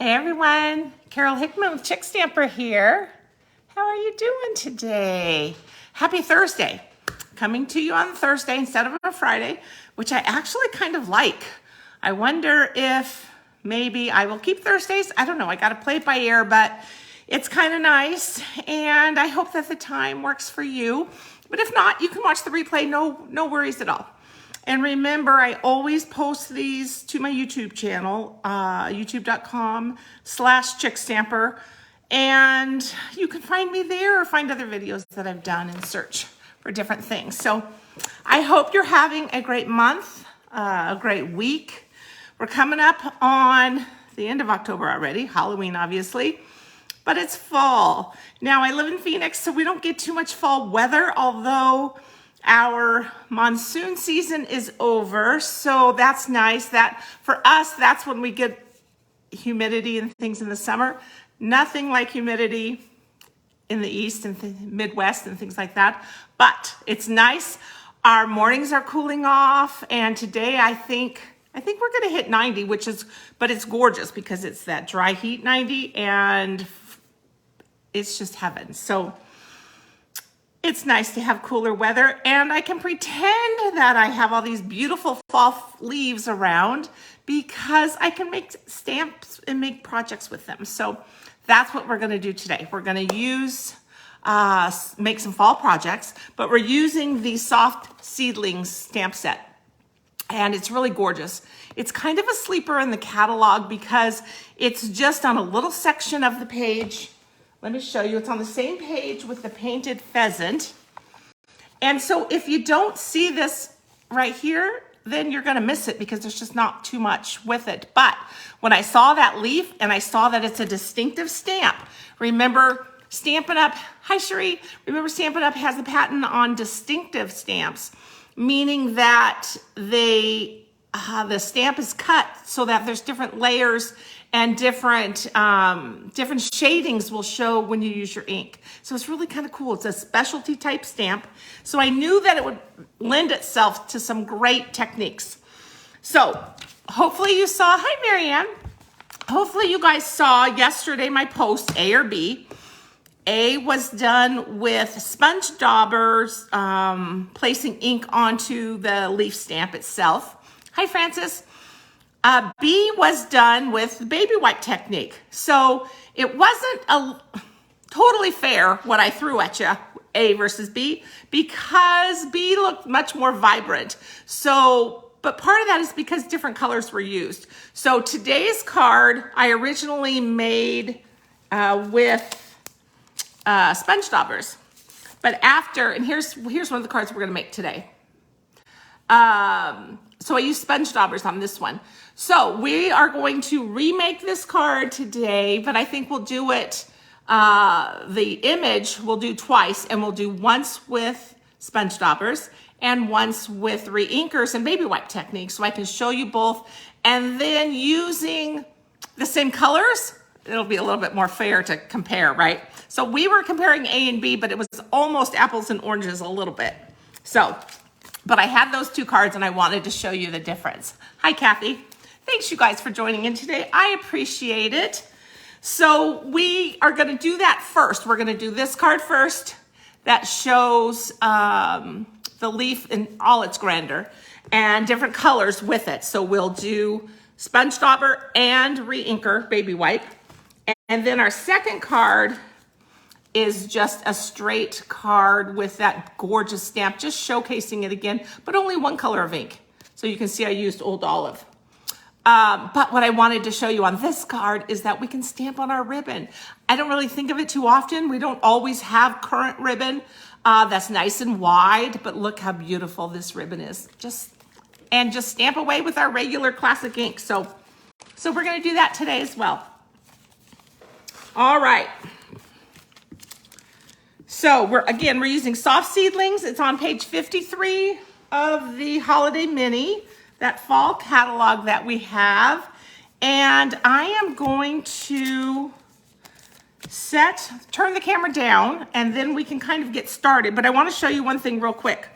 Hey everyone, Carol Hickman with Chickstamper here. How are you doing today? Happy Thursday. Coming to you on Thursday instead of a Friday, which I actually kind of like. I wonder if maybe I will keep Thursdays. I don't know, I gotta play it by ear, but it's kind of nice. And I hope that the time works for you. But if not, you can watch the replay, no worries at all. And remember, I always post these to my YouTube channel, youtube.com/Chickstamper. And you can find me there or find other videos that I've done and search for different things. So I hope you're having a great month, a great week. We're coming up on the end of October already, Halloween obviously, but it's fall. Now I live in Phoenix, so we don't get too much fall weather, although our monsoon season is over, so that's nice. That for us, that's when we get humidity and things in the summer. Nothing like humidity in the East and Midwest and things like that, but it's nice. Our mornings are cooling off, and today I think we're gonna hit 90, but it's gorgeous because it's that dry heat 90, and it's just heaven. So it's nice to have cooler weather, and I can pretend that I have all these beautiful fall leaves around because I can make stamps and make projects with them. So that's what we're gonna do today. We're gonna make some fall projects, but we're using the soft Seedlings stamp set. And it's really gorgeous. It's kind of a sleeper in the catalog because it's just on a little section of the page. Let me show you. It's on the same page with the painted pheasant. And so if you don't see this right here, then you're gonna miss it because there's just not too much with it. But when I saw that leaf and I saw that it's a distinctive stamp, remember Stampin' Up, hi Cherie, remember Stampin' Up has a patent on distinctive stamps, meaning that the stamp is cut so that there's different layers and different shadings will show when you use your ink. So it's really kind of cool. It's a specialty type stamp. So I knew that it would lend itself to some great techniques. So hopefully you saw, hi Marianne. Hopefully you guys saw yesterday my post, A or B. A was done with sponge daubers, placing ink onto the leaf stamp itself. Hi Francis. B was done with the baby wipe technique. So it wasn't totally fair what I threw at you, A versus B, because B looked much more vibrant. So, but part of that is because different colors were used. So today's card I originally made with sponge daubers. But after, and here's one of the cards we're gonna make today. So I used sponge daubers on this one. So we are going to remake this card today, but I think we'll do it, the image we'll do twice, and we'll do once with sponge daubers and once with reinkers and baby wipe techniques, so I can show you both. And then using the same colors, it'll be a little bit more fair to compare, right? So we were comparing A and B, but it was almost apples and oranges a little bit. So, but I had those two cards and I wanted to show you the difference. Hi, Kathy. Thanks you guys for joining in today. I appreciate it. So we are gonna do that first. We're gonna do this card first that shows the leaf in all its grandeur and different colors with it. So we'll do sponge dauber and reinker baby wipe. And then our second card is just a straight card with that gorgeous stamp, just showcasing it again, but only one color of ink. So you can see I used Old Olive. But what I wanted to show you on this card is that we can stamp on our ribbon. I don't really think of it too often. We don't always have current ribbon that's nice and wide, but look how beautiful this ribbon is. Just stamp away with our regular classic ink. So we're gonna do that today as well. All right. So we're using soft Seedlings. It's on page 53 of the Holiday Mini, that fall catalog that we have. And I am going to turn the camera down, and then we can kind of get started. But I want to show you one thing real quick.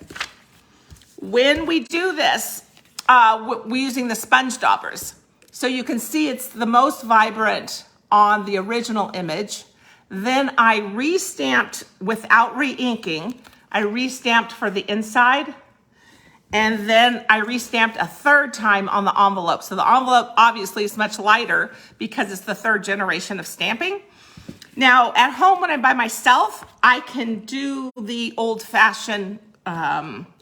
When we do this, we're using the sponge daubers. So you can see it's the most vibrant on the original image. Then I restamped without re-inking. I restamped for the inside, and then I restamped a third time on the envelope. So the envelope obviously is much lighter because it's the third generation of stamping. Now at home when I'm by myself, I can do the old-fashioned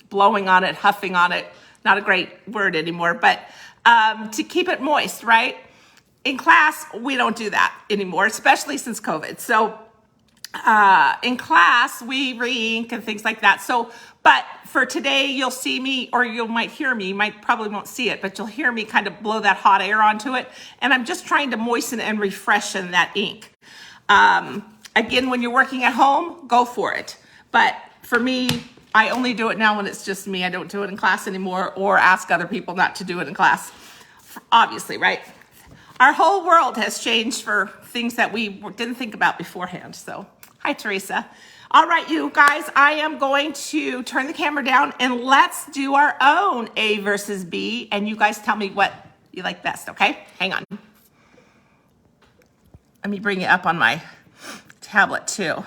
blowing on it, huffing on it. Not a great word anymore, but to keep it moist, right? In class, we don't do that anymore, especially since COVID. So in class, we re-ink and things like that. So, but for today, you'll see me, or you might hear me, probably won't see it, but you'll hear me kind of blow that hot air onto it. And I'm just trying to moisten and refreshen that ink. Again, when you're working at home, go for it. But for me, I only do it now when it's just me. I don't do it in class anymore, or ask other people not to do it in class. Obviously, right? Our whole world has changed for things that we didn't think about beforehand. So, hi, Teresa. All right, you guys, I am going to turn the camera down and let's do our own A versus B. And you guys tell me what you like best, okay? Hang on. Let me bring it up on my tablet too.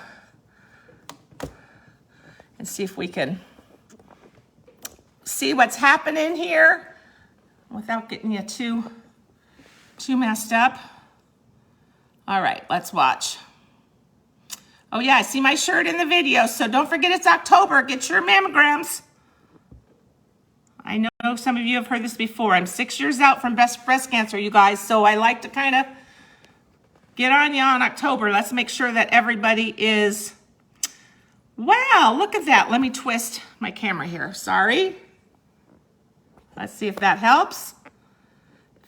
And see if we can see what's happening here without getting you too messed up. All right, let's watch. Oh yeah, I see my shirt in the video, so don't forget it's October. Get your mammograms. I know some of you have heard this before. I'm 6 years out from breast cancer, you guys, so I like to kind of get on you on October. Let's make sure that everybody is, wow, look at that. Let me twist my camera here, sorry. Let's see if that helps.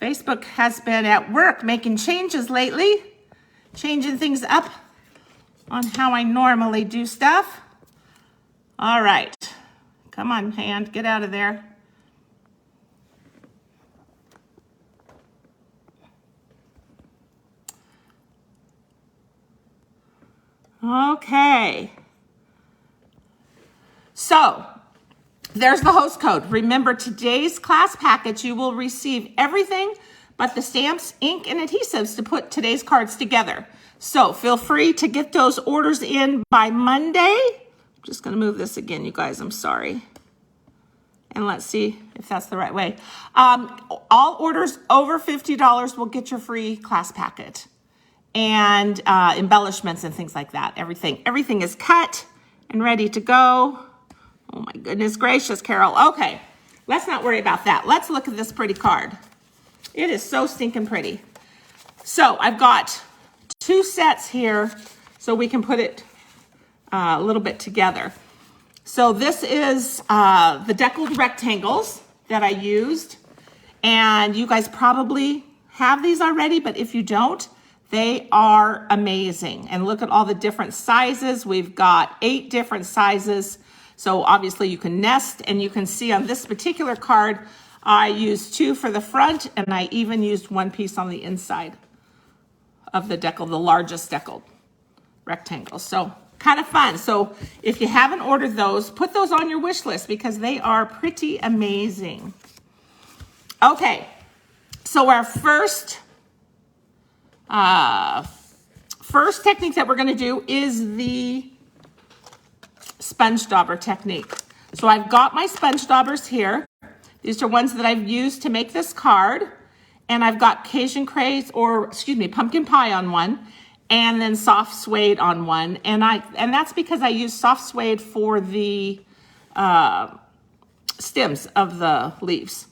Facebook has been at work making changes lately, changing things up on how I normally do stuff. All right, come on, hand, get out of there. Okay. So, there's the host code. Remember, today's class package, you will receive everything but the stamps, ink, and adhesives to put today's cards together. So feel free to get those orders in by Monday. I'm just going to move this again, you guys. I'm sorry. And let's see if that's the right way. All orders over $50 will get your free class packet. And embellishments and things like that. Everything is cut and ready to go. Oh my goodness gracious, Carol. Okay, let's not worry about that. Let's look at this pretty card. It is so stinking pretty. So I've got 2 sets here so we can put it a little bit together. So this is the deckled rectangles that I used. And you guys probably have these already, but if you don't, they are amazing. And look at all the different sizes. We've got 8 different sizes. So obviously you can nest, and you can see on this particular card, I used 2 for the front, and I even used 1 piece on the inside of the decal, the largest deckled rectangle. So kind of fun. So if you haven't ordered those, put those on your wish list because they are pretty amazing. Okay, so our first technique that we're going to do is the sponge dauber technique. So I've got my sponge daubers here. These are ones that I've used to make this card. And I've got Cajun craze, or excuse me, pumpkin pie on one, and then soft suede on one. And that's because I use soft suede for the stems of the leaves.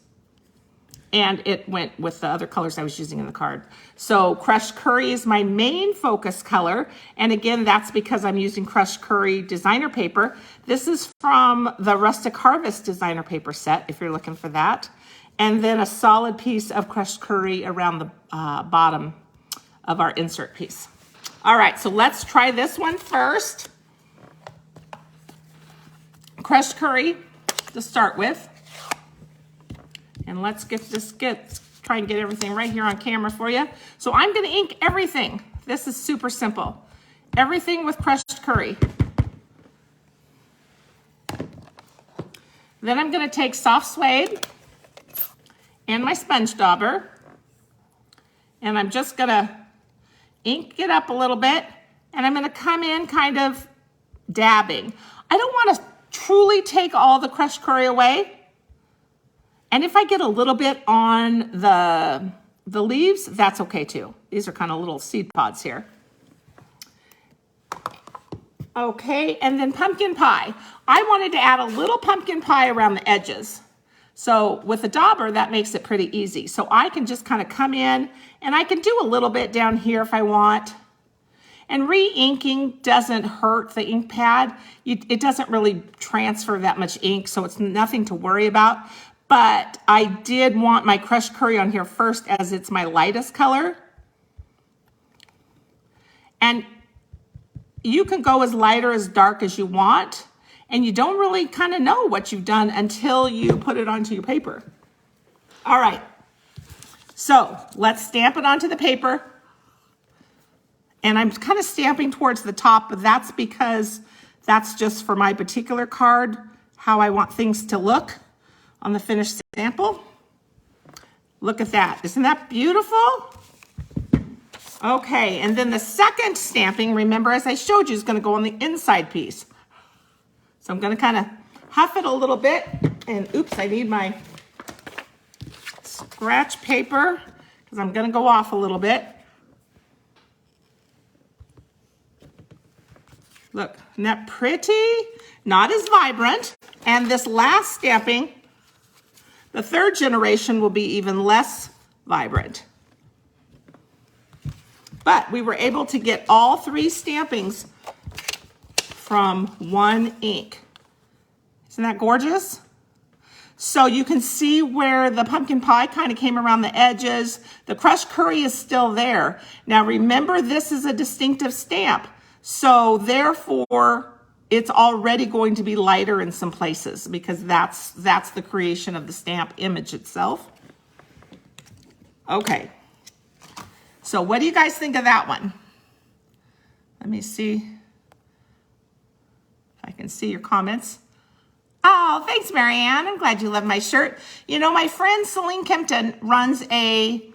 And it went with the other colors I was using in the card. So crushed curry is my main focus color. And again, that's because I'm using crushed curry designer paper. This is from the Rustic Harvest designer paper set, if you're looking for that. And then a solid piece of crushed curry around the bottom of our insert piece. All right, so let's try this one first. Crushed curry to start with. And let's try and get everything right here on camera for you. So I'm gonna ink everything. This is super simple. Everything with crushed curry. Then I'm gonna take soft suede and my sponge dauber. And I'm just gonna ink it up a little bit, and I'm gonna come in kind of dabbing. I don't wanna truly take all the crushed curry away. And if I get a little bit on the leaves, that's okay too. These are kind of little seed pods here. Okay, and then pumpkin pie. I wanted to add a little pumpkin pie around the edges. So with the dauber, that makes it pretty easy. So I can just kind of come in, and I can do a little bit down here if I want. And re-inking doesn't hurt the ink pad. It doesn't really transfer that much ink, so it's nothing to worry about. But I did want my crushed curry on here first, as it's my lightest color. And you can go as light or as dark as you want, and you don't really kind of know what you've done until you put it onto your paper. All right, so let's stamp it onto the paper. And I'm kind of stamping towards the top, but that's because that's just for my particular card, how I want things to look on the finished sample. Look at that. Isn't that beautiful? Okay, and then the second stamping, remember, as I showed you, is going to go on the inside piece. So I'm going to kind of huff it a little bit, and oops, I need my scratch paper because I'm going to go off a little bit. Look, isn't that pretty? Not as vibrant. And this last stamping, the third generation, will be even less vibrant. But we were able to get all three stampings from one ink. Isn't that gorgeous? So you can see where the pumpkin pie kind of came around the edges. The crushed curry is still there. Now remember, this is a distinctive stamp. So therefore, it's already going to be lighter in some places because that's the creation of the stamp image itself. Okay. So what do you guys think of that one? Let me see if I can see your comments. Oh, thanks, Marianne. I'm glad you love my shirt. You know, my friend Celine Kempton runs a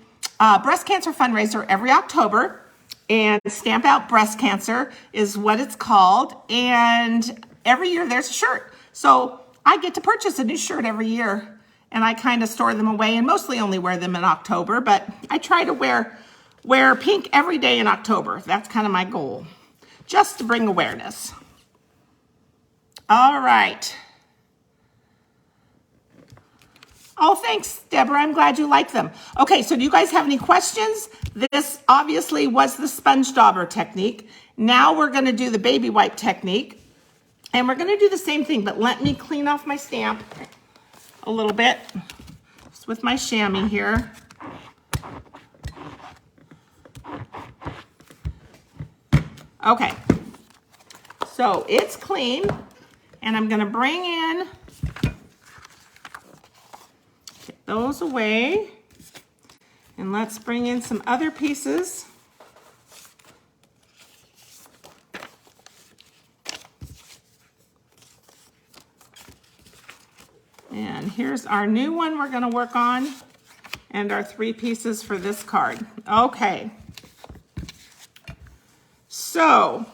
breast cancer fundraiser every October, and Stamp Out Breast Cancer is what it's called. And every year there's a shirt. So I get to purchase a new shirt every year, and I kind of store them away and mostly only wear them in October, but I try to wear pink every day in October. That's kind of my goal, just to bring awareness. All right. Oh, thanks, Deborah. I'm glad you like them. Okay, so do you guys have any questions? This obviously was the sponge dauber technique. Now we're going to do the baby wipe technique. And we're going to do the same thing, but let me clean off my stamp a little bit just with my chamois here. Okay, so it's clean, and I'm going to bring in, get those away, and let's bring in some other pieces. And here's our new one we're going to work on, and our 3 pieces for this card. Okay. So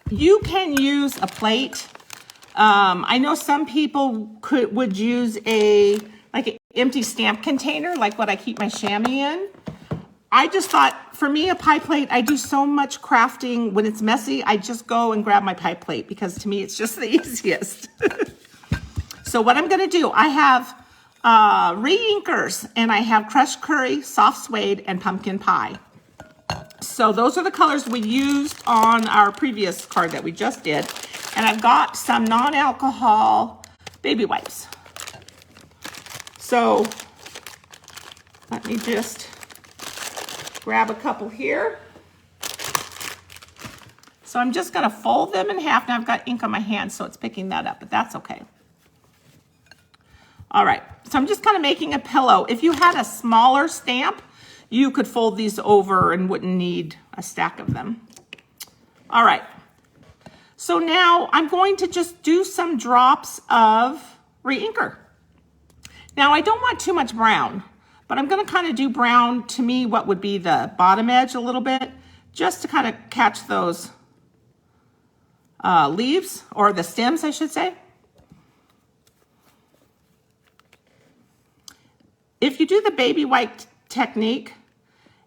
you can use a plate. I know some people would use like an empty stamp container, like what I keep my chamois in. I just thought, for me, a pie plate, I do so much crafting. When it's messy, I just go and grab my pie plate because to me, it's just the easiest. So what I'm going to do, I have re-inkers, and I have crushed curry, soft suede, and pumpkin pie. So those are the colors we used on our previous card that we just did. And I've got some non-alcohol baby wipes. So let me just grab a couple here. So I'm just going to fold them in half. Now I've got ink on my hand, so it's picking that up, but that's okay. All right, so I'm just kind of making a pillow. If you had a smaller stamp, you could fold these over and wouldn't need a stack of them. All right, so now I'm going to just do some drops of re-inker. Now I don't want too much brown, but I'm gonna kind of do brown, to me, what would be the bottom edge a little bit, just to kind of catch those leaves, or the stems, I should say. If you do the baby wipe technique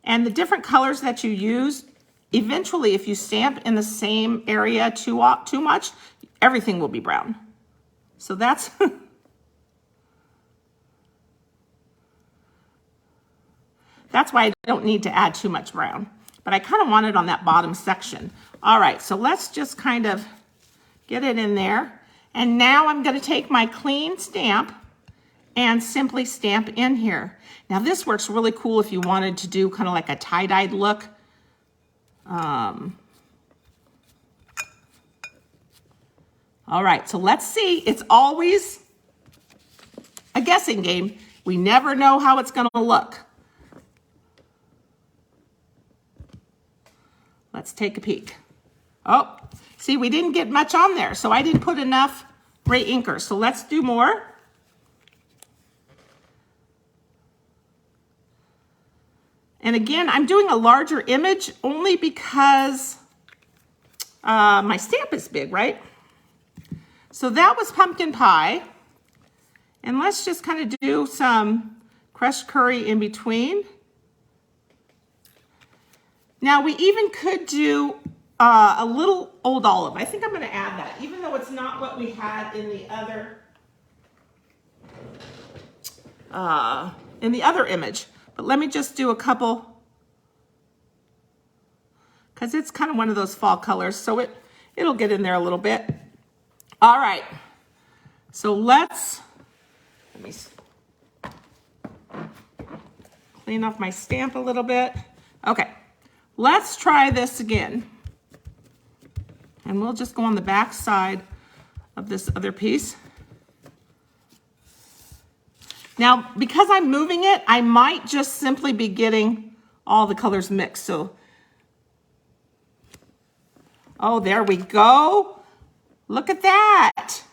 and the different colors that you use, eventually if you stamp in the same area too much, everything will be brown. So that's that's why I don't need to add too much brown, but I kind of want it on that bottom section. All right, so let's just kind of get it in there. And now I'm going to take my clean stamp and simply stamp in here. Now this works really cool if you wanted to do kind of like a tie-dyed look. All right, so let's see. It's always a guessing game. We never know how it's going to look. Let's take a peek. Oh, see, we didn't get much on there, so I didn't put enough gray inker. So let's do more. And again, I'm doing a larger image only because my stamp is big, right? So that was pumpkin pie. And let's just kind of do some crushed curry in between. Now we even could do a little old olive. I think I'm going to add that, even though it's not what we had in the other image. But let me just do a couple, because it's kind of one of those fall colors, so it'll get in there a little bit. All right, so let me clean off my stamp a little bit. Okay, let's try this again. And we'll just go on the back side of this other piece. Now, because I'm moving it, I might just simply be getting all the colors mixed. So, oh, there we go. Look at that.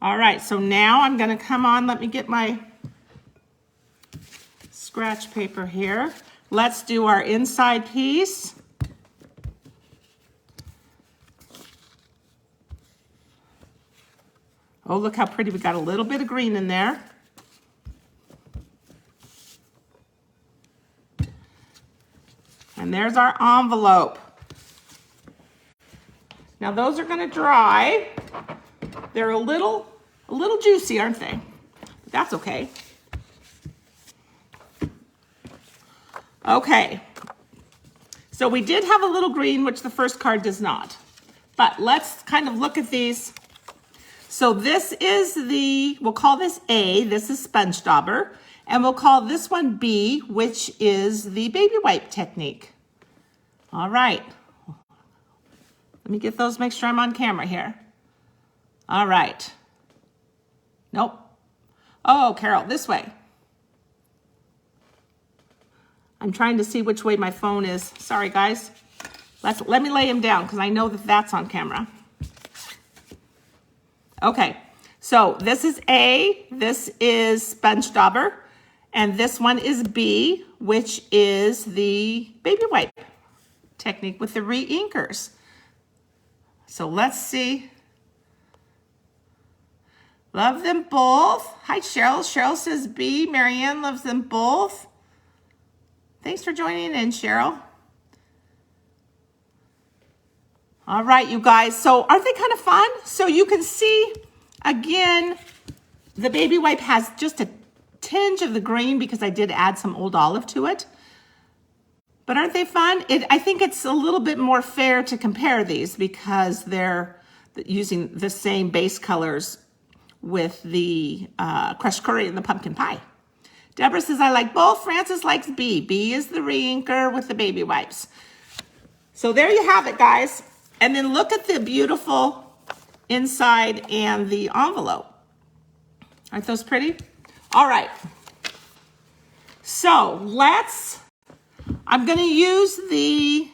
All right, so now I'm going to come on. Let me get my scratch paper here. Let's do our inside piece. Oh, look how pretty. We got a little bit of green in there. And there's our envelope. Now those are going to dry. They're a little juicy, aren't they? But that's okay. Okay. So we did have a little green, which the first card does not. But let's kind of look at these. So this is we'll call this A, this is sponge dauber, and we'll call this one B, which is the baby wipe technique. All right. Let me get those, make sure I'm on camera here. All right. Nope. Oh, Carol, this way. I'm trying to see which way my phone is. Sorry, guys. Let me lay him down because I know that that's on camera. Okay, so this is A, this is sponge dauber, and this one is B, which is the baby wipe technique with the re-inkers. So let's see. Love them both. Hi, Cheryl. Cheryl says B. Marianne loves them both. Thanks for joining in, Cheryl. All right, you guys. So aren't they kind of fun? So you can see, again, the baby wipe has just a tinge of the green because I did add some old olive to it. But aren't they fun? I think it's a little bit more fair to compare these because they're using the same base colors with the crushed curry and the pumpkin pie. Deborah says, I like both. Francis likes B. B is the re-inker with the baby wipes. So there you have it, guys. And then look at the beautiful inside and the envelope. Aren't those pretty? All right. So I'm going to use the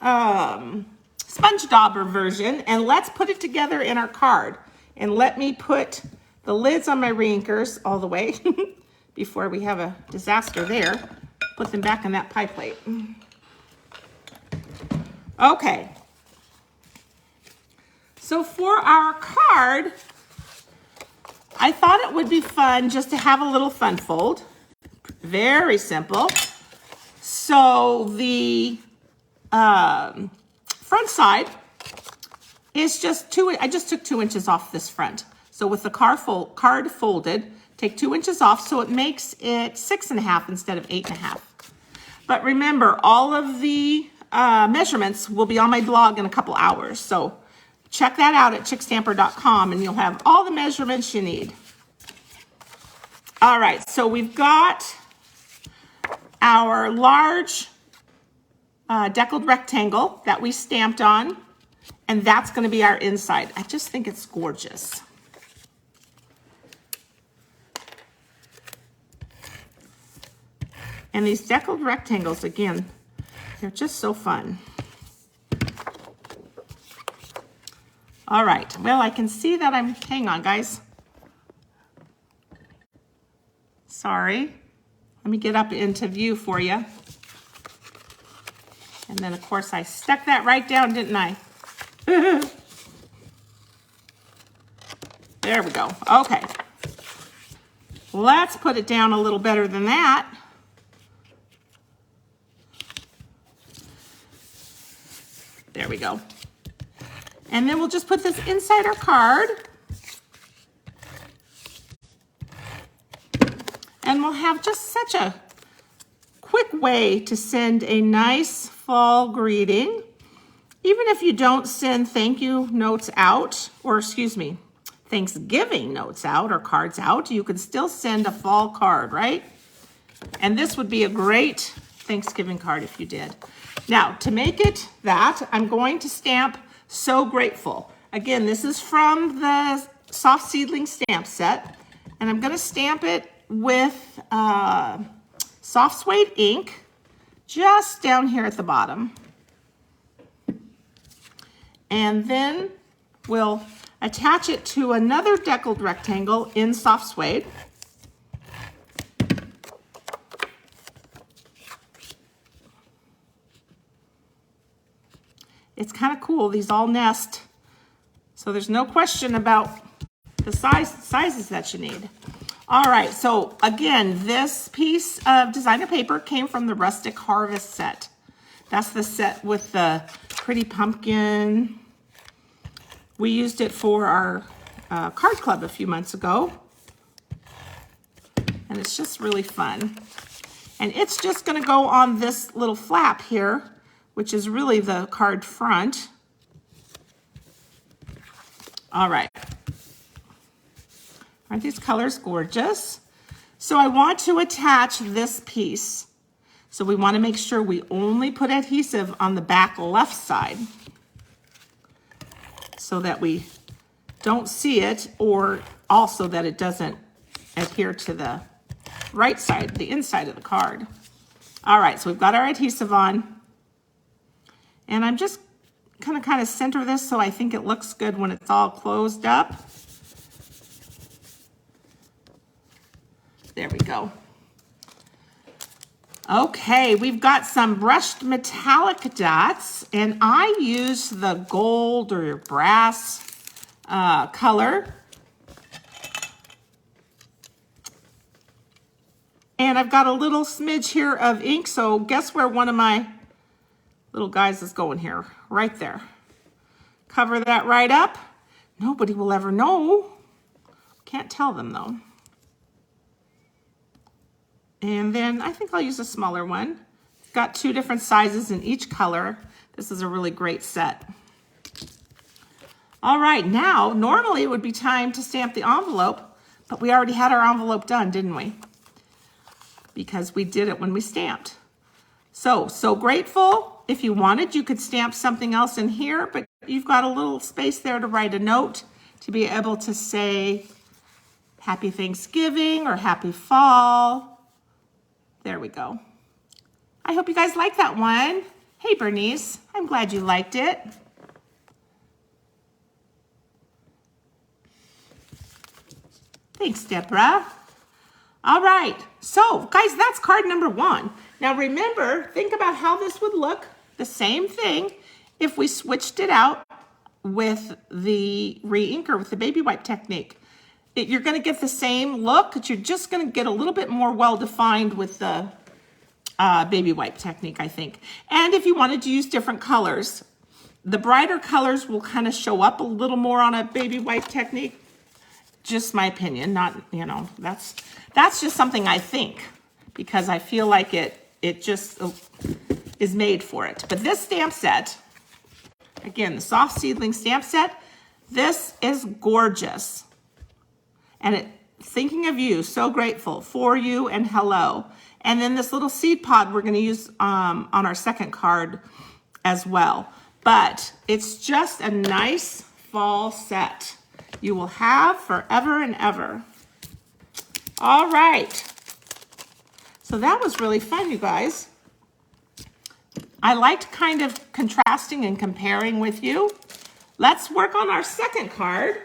sponge dauber version, and let's put it together in our card. And let me put the lids on my re-inkers all the way. before we have a disaster there. Put them back in that pie plate. Okay. So for our card, I thought it would be fun just to have a little fun fold. Very simple. So the front side is just I just took 2 inches off this front. So with the card folded, take 2 inches off, so it makes it 6.5 instead of 8.5. But remember, all of the measurements will be on my blog in a couple hours. So check that out at chickstamper.com and you'll have all the measurements you need. All right, so we've got our large deckled rectangle that we stamped on, and that's going to be our inside. I just think it's gorgeous. And these deckled rectangles, again, they're just so fun. All right, well, I can see that hang on, guys. Sorry. Let me get up into view for you. And then, of course, I stuck that right down, didn't I? There we go. Okay. Let's put it down a little better than that. There we go. And then we'll just put this inside our card. And we'll have just such a quick way to send a nice fall greeting. Even if you don't send thank you notes out, or excuse me, Thanksgiving notes out or cards out, you can still send a fall card, right? And this would be a great Thanksgiving card if you did. Now, to make it that, I'm going to stamp So Grateful. Again, this is from the Soft Seedling stamp set, and I'm going to stamp it with soft suede ink just down here at the bottom. And then we'll attach it to another deckled rectangle in soft suede. It's kind of cool. These all nest, so there's no question about the sizes that you need. All right, so again, this piece of designer paper came from the Rustic Harvest set. That's the set with the pretty pumpkin. We used it for our card club a few months ago. And it's just really fun. And it's just gonna go on this little flap here, which is really the card front. All right. Aren't these colors gorgeous? So I want to attach this piece. So we want to make sure we only put adhesive on the back left side so that we don't see it, or also that it doesn't adhere to the right side, the inside of the card. All right, so we've got our adhesive on. And I'm just gonna kind of center this so I think it looks good when it's all closed up. There we go. Okay, we've got some brushed metallic dots, and I use the gold or brass color. And I've got a little smidge here of ink, so guess where one of my little guys is going here? Right there. Cover that right up. Nobody will ever know. Can't tell them though. And then I think I'll use a smaller one. Got 2 different sizes in each color. This is a really great set. All right, now, normally it would be time to stamp the envelope, but we already had our envelope done, didn't we? Because we did it when we stamped. So grateful. If you wanted, you could stamp something else in here, but you've got a little space there to write a note to be able to say Happy Thanksgiving or Happy Fall. There we go. I hope you guys like that one. Hey, Bernice, I'm glad you liked it. Thanks, Deborah. All right, so guys, that's card number 1. Now remember, think about how this would look, the same thing, if we switched it out with the re-inker, with the baby wipe technique. You're gonna get the same look, but you're just gonna get a little bit more well-defined with the baby wipe technique, I think. And if you wanted to use different colors, the brighter colors will kind of show up a little more on a baby wipe technique. Just my opinion, not, that's just something I think, because I feel like it just is made for it. But this stamp set, again, the soft seedling stamp set, this is gorgeous. And thinking of you, so grateful, for you, and hello. And then this little seed pod we're going to use on our second card as well. But it's just a nice fall set you will have forever and ever. All right. So that was really fun, you guys. I liked kind of contrasting and comparing with you. Let's work on our second card.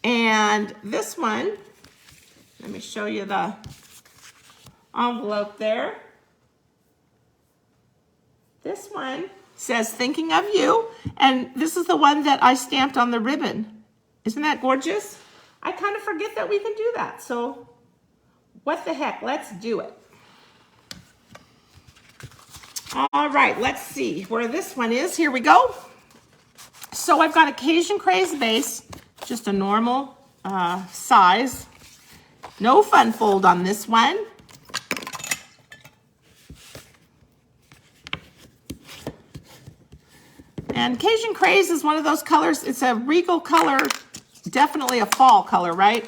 And this one, let me show you the envelope there. This one says thinking of you, and this is the one that I stamped on the ribbon. Isn't that gorgeous? I kind of forget that we can do that, so what the heck, let's do it. All right, let's see where this one is. Here we go. So I've got a Cajun Craze base, just a normal size. No fun fold on this one. And Cajun Craze is one of those colors. It's a regal color, definitely a fall color, right?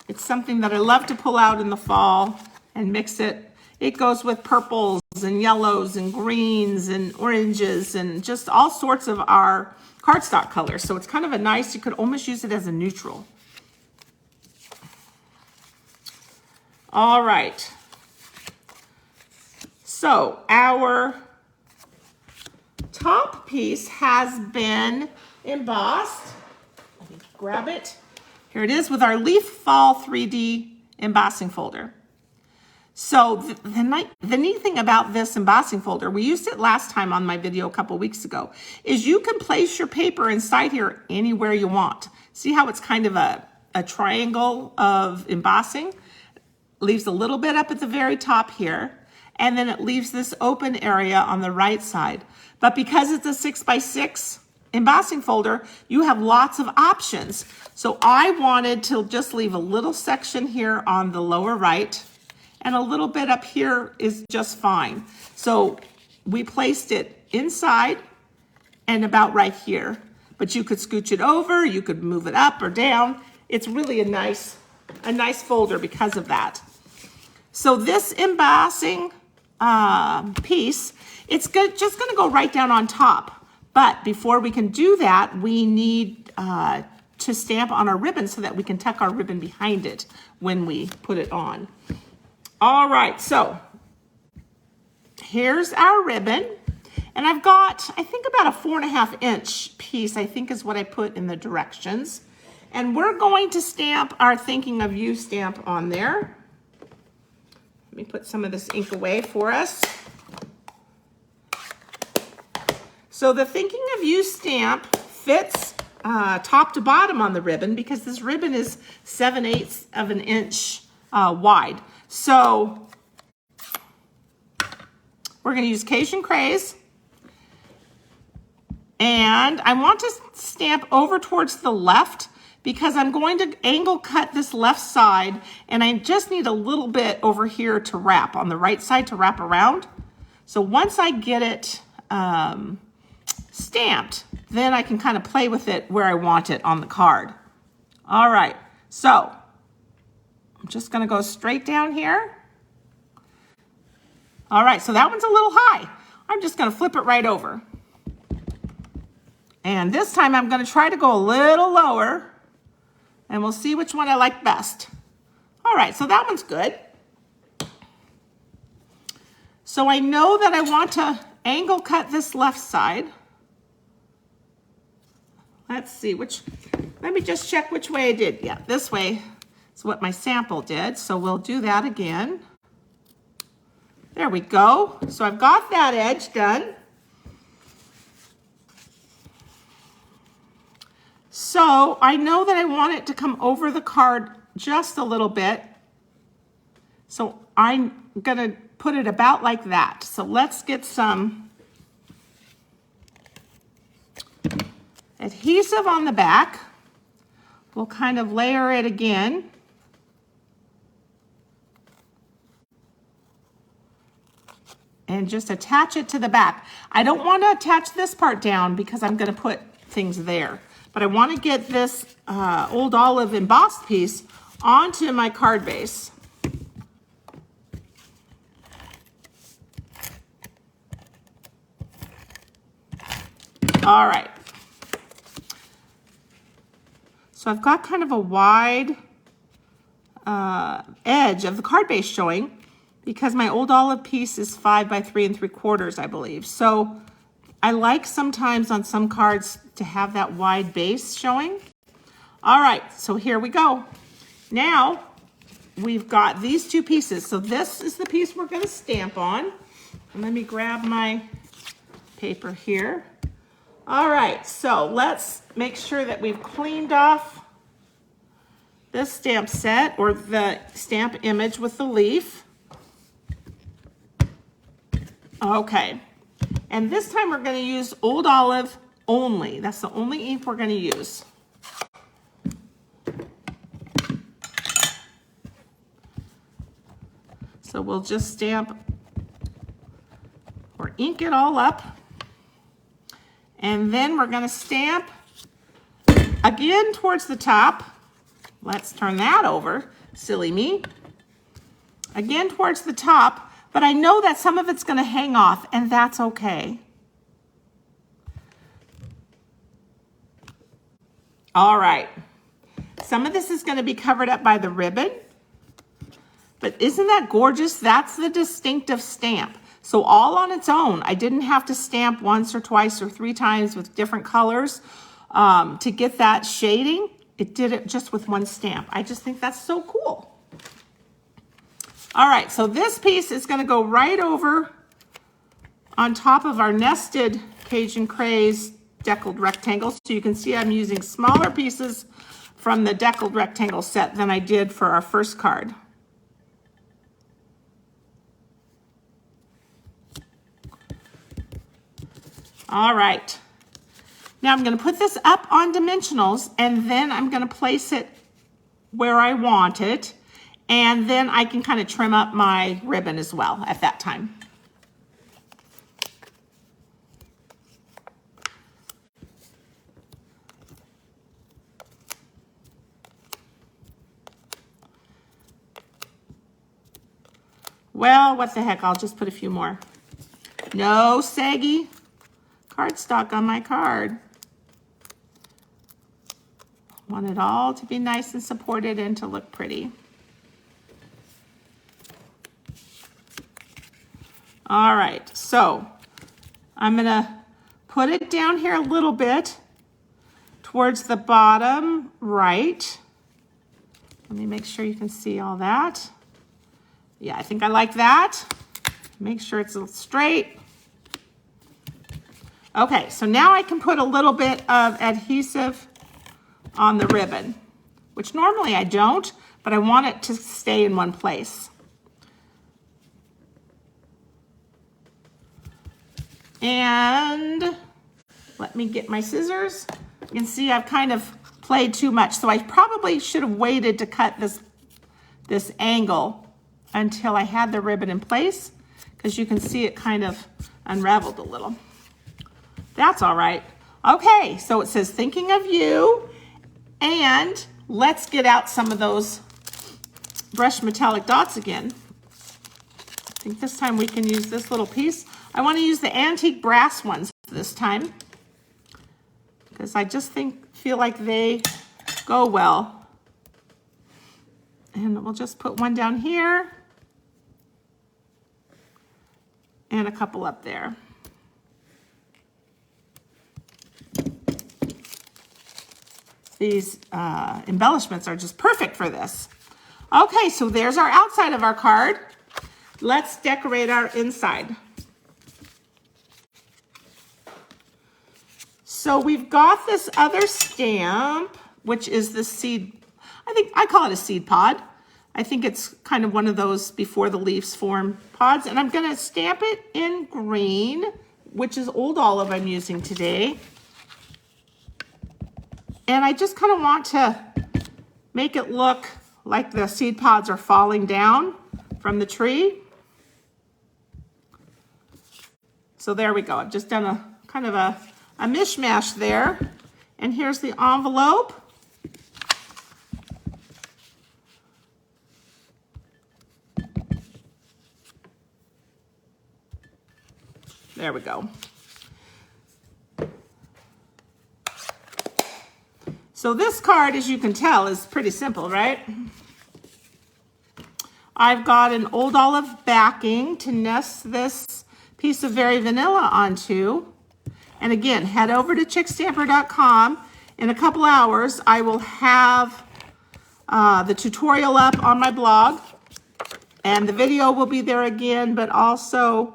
It's something that I love to pull out in the fall and mix it. It goes with purples and yellows and greens and oranges and just all sorts of our cardstock colors. So it's kind of a nice, you could almost use it as a neutral. All right. So our top piece has been embossed. Let me grab it. Here it is with our Leaf Fall 3D embossing folder. So the neat thing about this embossing folder, we used it last time on my video a couple weeks ago, is you can place your paper inside here anywhere you want. See how it's kind of a triangle of embossing? Leaves a little bit up at the very top here, and then it leaves this open area on the right side. But because it's a 6x6 embossing folder, you have lots of options. So I wanted to just leave a little section here on the lower right, and a little bit up here is just fine. So we placed it inside and about right here, but you could scooch it over, you could move it up or down. It's really a nice folder because of that. So this embossing piece, it's just gonna go right down on top. But before we can do that, we need to stamp on our ribbon so that we can tuck our ribbon behind it when we put it on. All right, so here's our ribbon. And I've got, I think about a 4.5 inch piece, I think is what I put in the directions. And we're going to stamp our Thinking of You stamp on there. Let me put some of this ink away for us. So the Thinking of You stamp fits top to bottom on the ribbon because this ribbon is 7/8 of an inch wide. So we're going to use Cajun Craze. And I want to stamp over towards the left because I'm going to angle cut this left side, and I just need a little bit over here to wrap, on the right side to wrap around. So once I get it stamped, then I can kind of play with it where I want it on the card. All right, so I'm just gonna go straight down here. All right, so that one's a little high. I'm just gonna flip it right over. And this time I'm gonna try to go a little lower, and we'll see which one I like best. All right, so that one's good. So I know that I want to angle cut this left side. Let's see, let me just check which way I did. Yeah, this way. is what my sample did. So we'll do that again. There we go. So I've got that edge done. So I know that I want it to come over the card just a little bit. So I'm gonna put it about like that. So let's get some adhesive on the back. We'll kind of layer it again. And just attach it to the back. I don't want to attach this part down because I'm going to put things there. But I want to get this Old Olive embossed piece onto my card base. All right. So I've got kind of a wide edge of the card base showing because my Old Olive piece is 5 by 3 3/4, I believe. So I like sometimes on some cards to have that wide base showing. All right, so here we go. Now we've got these two pieces. So this is the piece we're going to stamp on. And let me grab my paper here. All right, so let's make sure that we've cleaned off this stamp set or the stamp image with the leaf. Okay, and this time we're going to use Old Olive only. That's the only ink we're going to use. So we'll just stamp or ink it all up. And then we're going to stamp again towards the top. Let's turn that over, silly me. Again towards the top, but I know that some of it's going to hang off, and that's okay. All right. Some of this is going to be covered up by the ribbon, but isn't that gorgeous? That's the distinctive stamp. So all on its own, I didn't have to stamp once or twice or 3 times with different colors to get that shading. It did it just with one stamp. I just think that's so cool. All right, so this piece is going to go right over on top of our nested Cajun Craze deckled rectangles. So you can see I'm using smaller pieces from the deckled rectangle set than I did for our first card. All right, now I'm going to put this up on dimensionals, and then I'm going to place it where I want it, and then I can kind of trim up my ribbon as well at that time. Well, what the heck, I'll just put a few more. No saggy cardstock on my card. Want it all to be nice and supported and to look pretty. All right, so I'm gonna put it down here a little bit towards the bottom right. Let me make sure you can see all that. Yeah, I think I like that. Make sure it's straight. Okay, so now I can put a little bit of adhesive on the ribbon, which normally I don't, but I want it to stay in one place. And let me get my scissors. You can see I've kind of played too much, so I probably should have waited to cut this angle until I had the ribbon in place, because you can see it kind of unraveled a little. That's all right. Okay, so it says thinking of you, and let's get out some of those brushed metallic dots again. I think this time we can use this little piece. I want to use the antique brass ones this time, because I just feel like they go well. And we'll just put one down here and a couple up there. These embellishments are just perfect for this. Okay, so there's our outside of our card. Let's decorate our inside. So we've got this other stamp, which is the seed. I call it a seed pod. I think it's kind of one of those before the leaves form pods. And I'm gonna stamp it in green, which is Old Olive I'm using today. And I just kind of want to make it look like the seed pods are falling down from the tree. So there we go. I've just done a kind of a mishmash there. And here's the envelope. There we go. So this card, as you can tell, is pretty simple, right? I've got an Old Olive backing to nest this piece of Very Vanilla onto. And again, head over to Chickstamper.com. In a couple hours, I will have the tutorial up on my blog. And the video will be there again, but also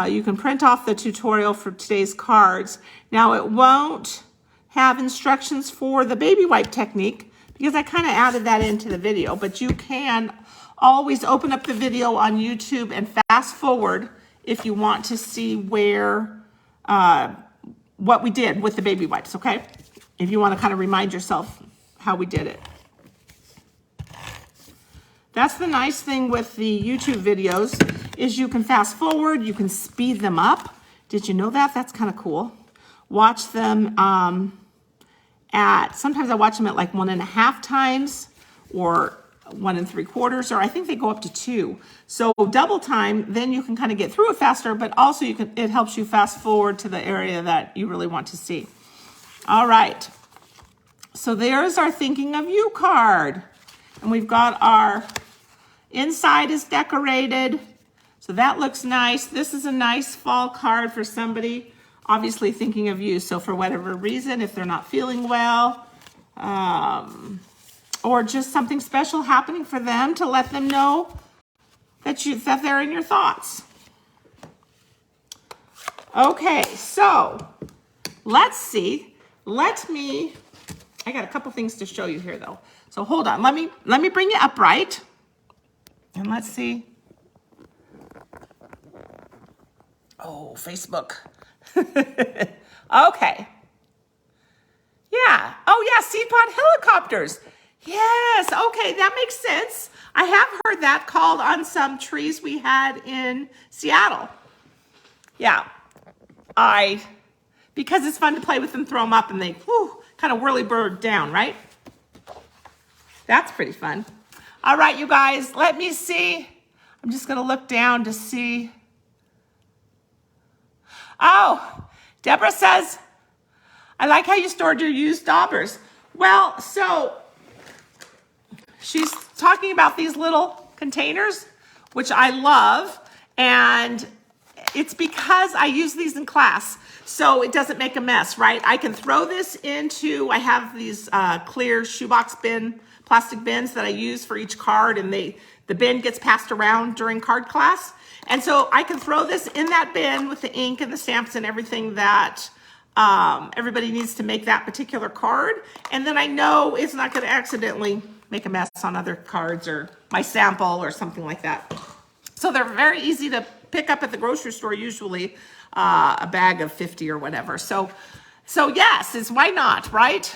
you can print off the tutorial for today's cards. Now, it won't have instructions for the baby wipe technique because I kind of added that into the video, but you can always open up the video on YouTube and fast forward if you want to see where, what we did with the baby wipes, okay? If you want to kind of remind yourself how we did it. That's the nice thing with the YouTube videos is you can fast forward, you can speed them up. Did you know that? That's kind of cool. Watch them sometimes I watch them at like 1.5 times or 1 3/4, or I think they go up to 2. So double time, then you can kind of get through it faster, but also it helps you fast forward to the area that you really want to see. All right. So there's our Thinking of You card. And we've got our inside is decorated. So that looks nice. This is a nice fall card for somebody obviously thinking of you. So for whatever reason, if they're not feeling well, or just something special happening for them to let them know that they're in your thoughts. Okay, so let's see. I got a couple things to show you here though. So hold on, let me bring you upright and let's see. Oh, Facebook. Okay. Yeah. Oh yeah, seed pod helicopters. Yes. Okay, that makes sense. I have heard that called on some trees we had in Seattle. Yeah. Because it's fun to play with them, throw them up, and they kind of whirly bird down, right? That's pretty fun. All right, you guys, let me see. I'm just going to look down to see. Oh, Deborah says, I like how you stored your used daubers. Well, so she's talking about these little containers, which I love, and it's because I use these in class, so it doesn't make a mess, right? I can throw this into, I have these clear shoebox bin, plastic bins that I use for each card, and the bin gets passed around during card class. And so I can throw this in that bin with the ink and the stamps and everything that everybody needs to make that particular card. And then I know it's not going to accidentally make a mess on other cards or my sample or something like that. So they're very easy to pick up at the grocery store, usually a bag of 50 or whatever. So yes, why not, right?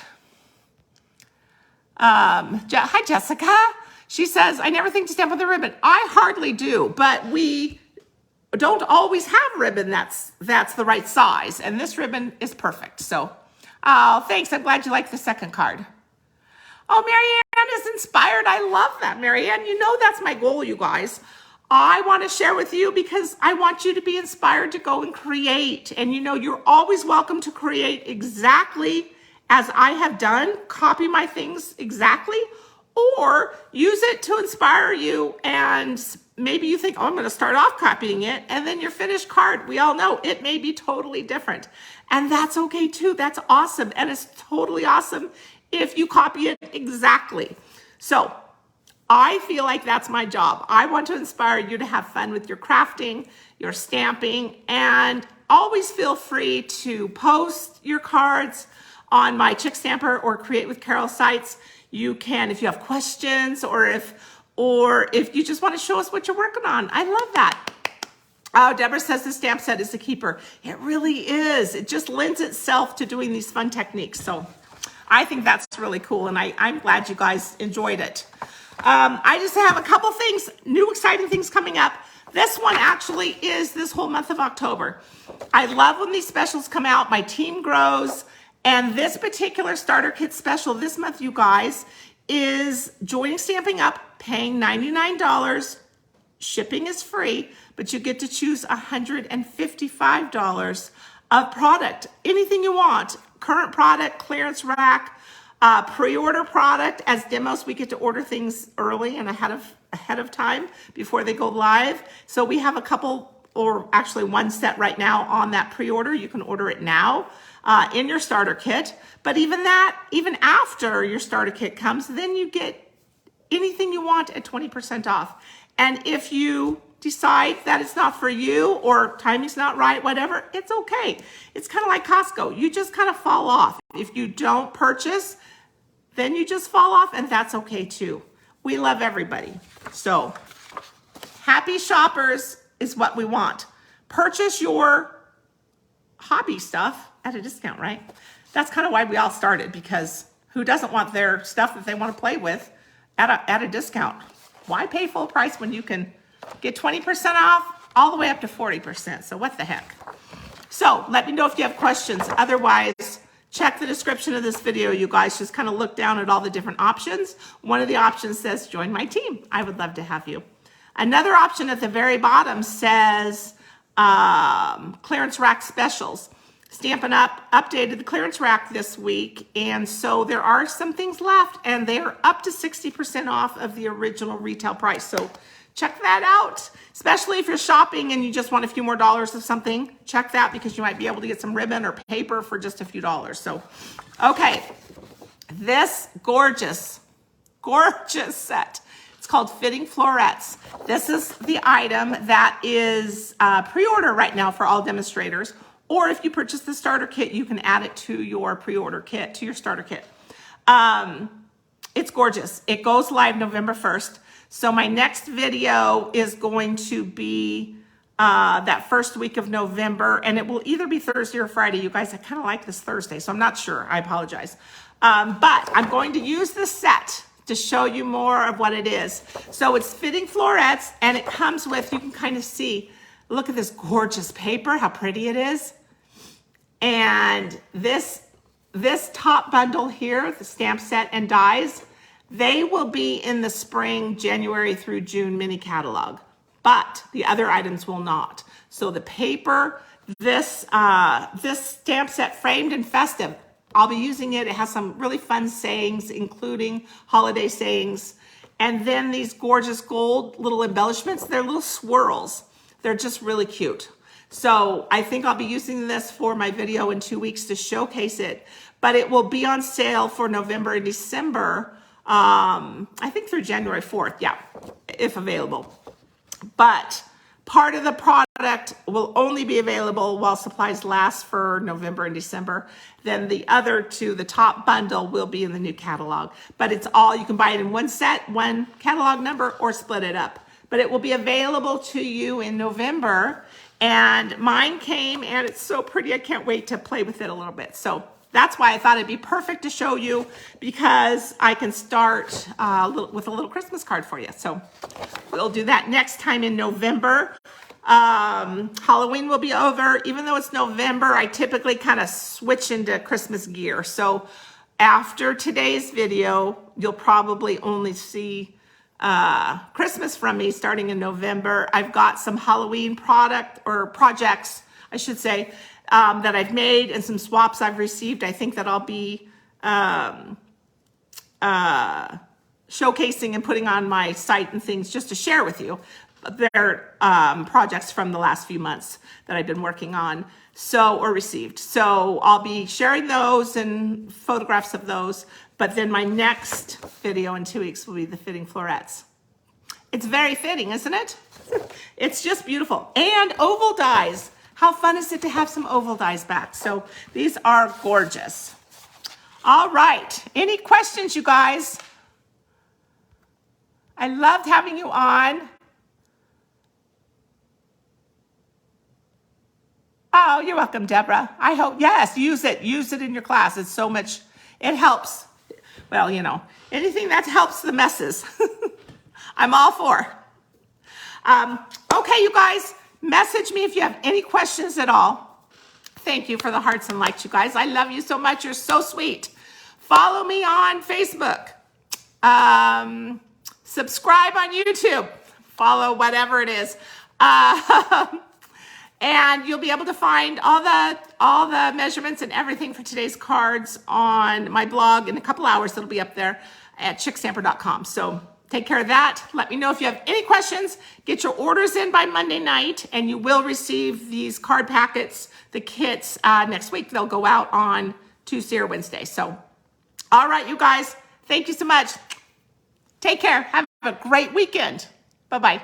Hi, Jessica. She says, I never think to stamp with a ribbon. I hardly do, but we don't always have ribbon that's the right size. And this ribbon is perfect. So, oh, thanks. I'm glad you like the second card. Oh, Marianne is inspired. I love that, Marianne. You know that's my goal, you guys. I want to share with you because I want you to be inspired to go and create. And you know, you're always welcome to create exactly as I have done. Copy my things exactly. Or use it to inspire you, and maybe you think, oh, I'm going to start off copying it, and then your finished card, we all know, it may be totally different. And that's okay too. That's awesome. And it's totally awesome if you copy it exactly. So I feel like that's my job. I want to inspire you to have fun with your crafting, your stamping, and always feel free to post your cards on my Chickstamper or Create with Carol sites. You can, if you have questions or if you just want to show us what you're working on. I love that. Oh, Deborah says the stamp set is a keeper. It really is. It just lends itself to doing these fun techniques. So I think that's really cool, and I'm glad you guys enjoyed it. I just have a couple things, new exciting things coming up. This one actually is this whole month of October. I love when these specials come out. My team grows, and this particular starter kit special this month, you guys, is joining Stamping Up, paying $99. Shipping is free, but you get to choose $155 of product. Anything you want. Current product, clearance rack, pre-order product. As demos, we get to order things early and ahead of time before they go live. So we have a couple, or actually one set right now on that pre-order. You can order it now in your starter kit. But even after your starter kit comes, then you get anything you want at 20% off. And if you decide that it's not for you or timing's not right, whatever, it's okay. It's kind of like Costco. You just kind of fall off. If you don't purchase, then you just fall off, and that's okay too. We love everybody. So happy shoppers is what we want. Purchase your hobby stuff at a discount, right? That's kind of why we all started, because who doesn't want their stuff that they want to play with at a discount? Why pay full price when you can get 20% off all the way up to 40%? So what the heck? So let me know if you have questions. Otherwise, check the description of this video, you guys. Just kind of look down at all the different options. One of the options says, join my team. I would love to have you. Another option at the very bottom says clearance rack specials. Stampin' Up updated the clearance rack this week, and so there are some things left, and they are up to 60% off of the original retail price. So check that out, especially if you're shopping and you just want a few more dollars of something. Check that, because you might be able to get some ribbon or paper for just a few dollars. So, okay, this gorgeous set. It's called Fitting Florets. This is the item that is pre-order right now for all demonstrators. Or if you purchase the starter kit, you can add it to your pre-order kit, to your starter kit. It's gorgeous. It goes live November 1st. So my next video is going to be that first week of November, and it will either be Thursday or Friday. You guys, I kind of like this Thursday, so I'm not sure. I apologize. But I'm going to use this set to show you more of what it is. So it's Fitting Florets, and it comes with, you can kind of see, look at this gorgeous paper, how pretty it is. And this top bundle here, the stamp set and dies, they will be in the spring, January through June mini catalog, but the other items will not. So the paper, this stamp set, framed and festive, I'll be using it. It has some really fun sayings, including holiday sayings. And then these gorgeous gold little embellishments, they're little swirls. They're just really cute. So I think I'll be using this for my video in 2 weeks to showcase it, but it will be on sale for November and December, I think through January 4th, yeah, if available. But part of the product will only be available while supplies last for November and December. Then the other two, the top bundle, will be in the new catalog. But it's all, you can buy it in one set, one catalog number, or split it up. But it will be available to you in November. And mine came, and it's so pretty. I can't wait to play with it a little bit. So that's why I thought it'd be perfect to show you, because I can start with a little Christmas card for you. So we'll do that next time in November. Halloween will be over. Even though it's November, I typically kind of switch into Christmas gear. So after today's video, you'll probably only see Christmas from me starting in November. I've got some Halloween projects, I should say, that I've made, and some swaps I've received. I think that I'll be showcasing and putting on my site and things just to share with you. They're projects from the last few months that I've been working on, or received. So I'll be sharing those and photographs of those. But then my next video in 2 weeks will be the fitting florets. It's very fitting, isn't it? It's just beautiful. And oval dies. How fun is it to have some oval dies back? So these are gorgeous. All right. Any questions, you guys? I loved having you on. Oh, you're welcome, Deborah. I hope, yes, use it. Use it in your class. It's so much, it helps. Well, you know, anything that helps the messes. I'm all for. Okay, you guys, message me if you have any questions at all. Thank you for the hearts and likes, you guys. I love you so much. You're so sweet. Follow me on Facebook. Subscribe on YouTube. Follow whatever it is. And you'll be able to find all the measurements and everything for today's cards on my blog in a couple hours. It'll be up there at chickstamper.com. So take care of that. Let me know if you have any questions. Get your orders in by Monday night, and you will receive these card packets, the kits, next week. They'll go out on Tuesday or Wednesday. So, all right, you guys. Thank you so much. Take care. Have a great weekend. Bye-bye.